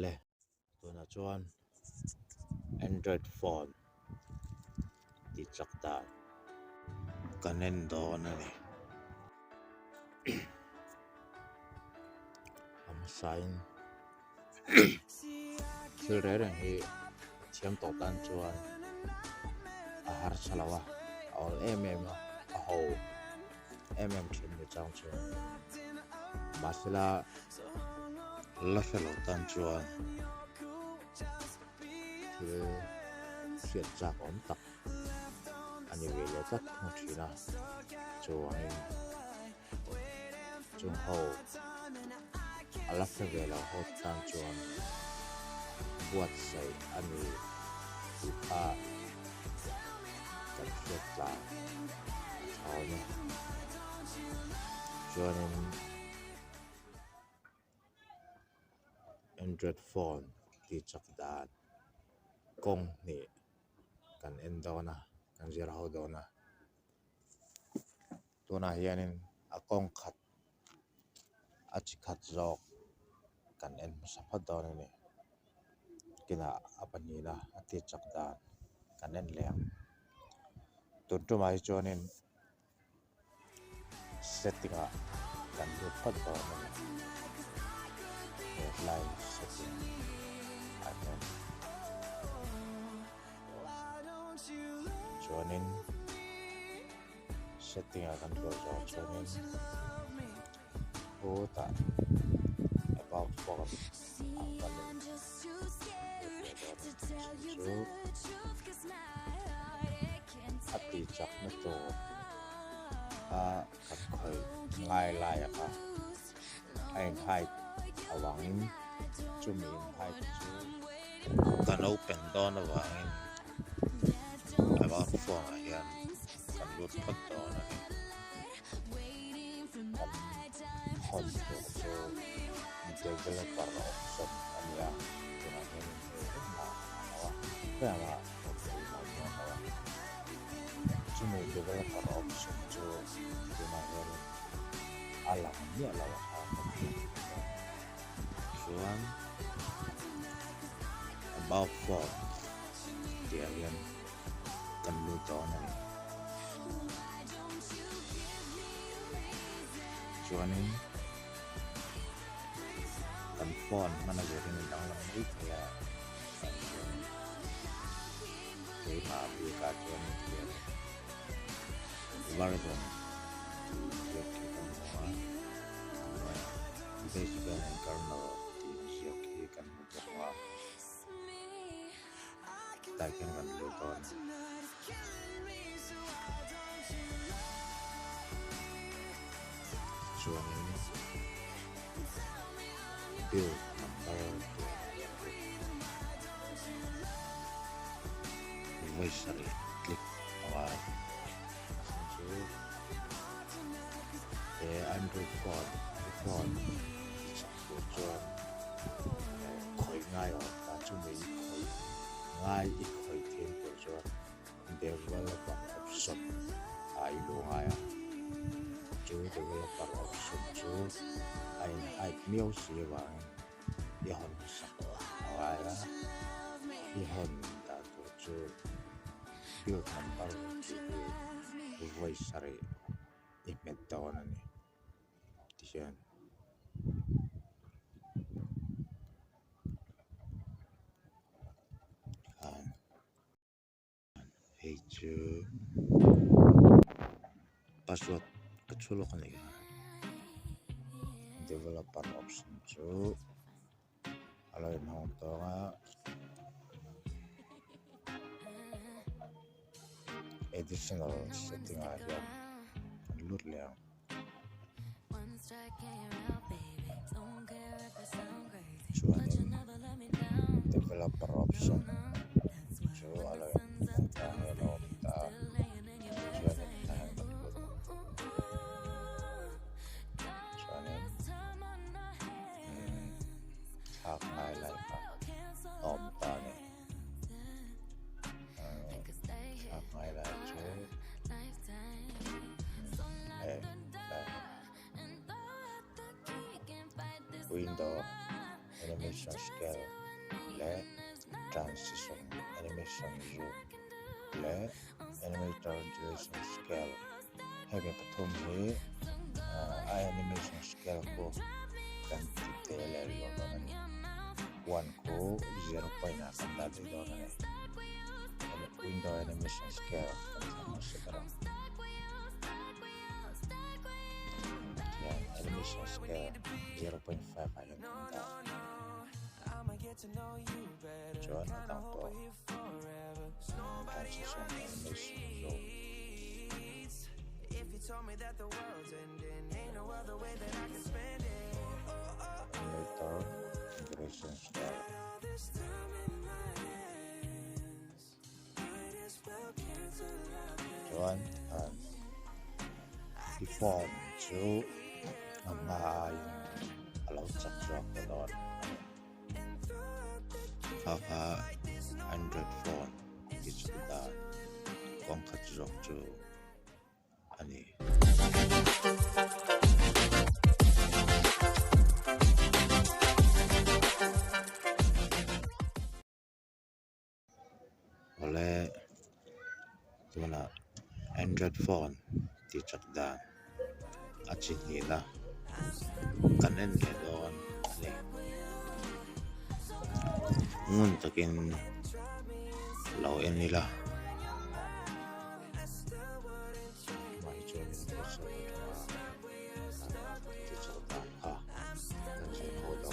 le tuna chuan Android phone ti chak dan kanen do na ni am sain thil re reng hi thiam to tan chuan a har chalawa all a ho thin ni chang chuan masala la felo tan chuan thil siat chak om tak ani ve le tak hmu thina chuan chung ho ala fevela ho tan chuan buat sai ani a kan siat la thau ni chuan Android phone ti chak dan kong ni kan endona kan zir ho dona tuna hianin a kong khat a chi khat zok kan en saphat dona ni kina apanina a ti chak dan kan en leng tun tu mai chuanin settinga kan lut phat dona ni headline setting anen chuanin settinga kan lut zo chuanin ta about phone ati chak na to a kan khoi ngai lai ka ai hai awangin chumi hai chu kan open don awangin about phone hian kan lut phat don ani hon to so developer option ania tuna hian kaya chumi developer option chu tuna hian alam ni alaw chuan about phone dia hian kan lut don ani chuanin kan phone mana verin dang lang ni kaya ke ma bi ka chuan dia version dia ki kan ma basic and kernel ti ki kan ma ta kan lut don chuanin build number voice click away so Android phone so chuan khoi ngai ở ta chu mi khoi ngai i khoi thêm của chuan developer option ai lo ngai à chu developer option chu ai miêu xì vàng đi hòn sặc ngoài đó đi hòn đã tổ chức build number thì vui sari image đó này thì xem hey chứ password kecil kan ya developer option chu alai nong to nga additional setting a hian kan lut leng chuanin developer option chu alai nong ta hello ta chuanin ta kan lut chuanin hak ngai lai ka om ta ni hak ngai lai chu window animation scale le transition animation zoom le animator duration scale hebe pathum hi animation scale ko kan titele lo nani one ko 0.9 kan da de do nani window animation scale kan sama sekarang animation scale 0.5 ayan da John atang to transition animation zoom animator duration scale John default to mai alo chak chak don kha Android phone ki chuda kong kha chok chu ani ole tuna Android phone ti chak da achin hi na kanen ne don ani ngun takin lo en nila mai chon ni ko so ti chak da ha sai ko do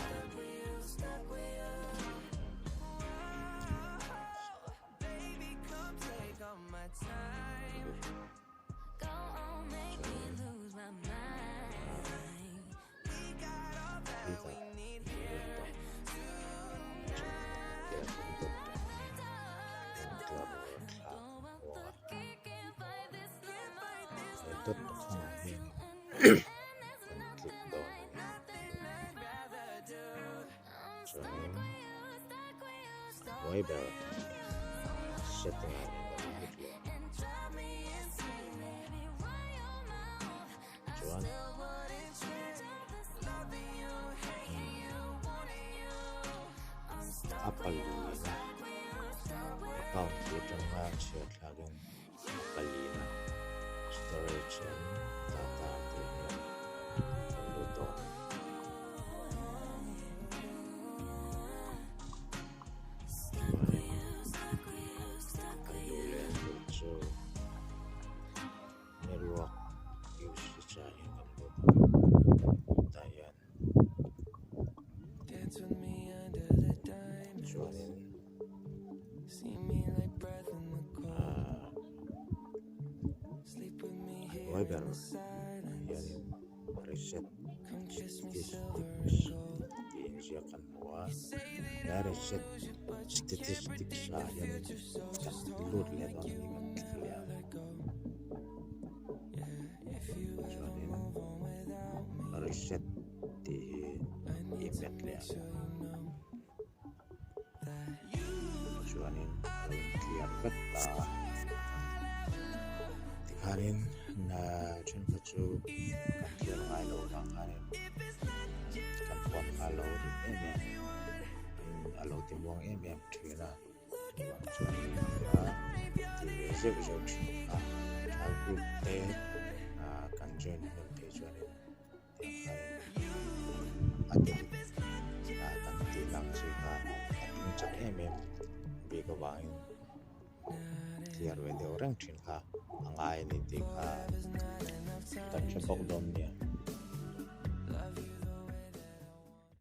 Tốt không hiền click đó cho nên Weber setting up John Apple account của trong hàng share login Apple storage and data premium Ludo network usage ayan ang tayan join Weber yan reset diinsiakan bahwa reset statistik yan load level dengan clear join reset di email ya join clear peta dikarin na chun kachu kan clear ngai lo lang hanin kan pon alo di em alo ti buang em thina chun di reserve jo thina ta group te kan join home page join atin kan ti lang chi ka chak em bi ka wang clear when the orang thin ka angai ni ti ka kan chapok dom nia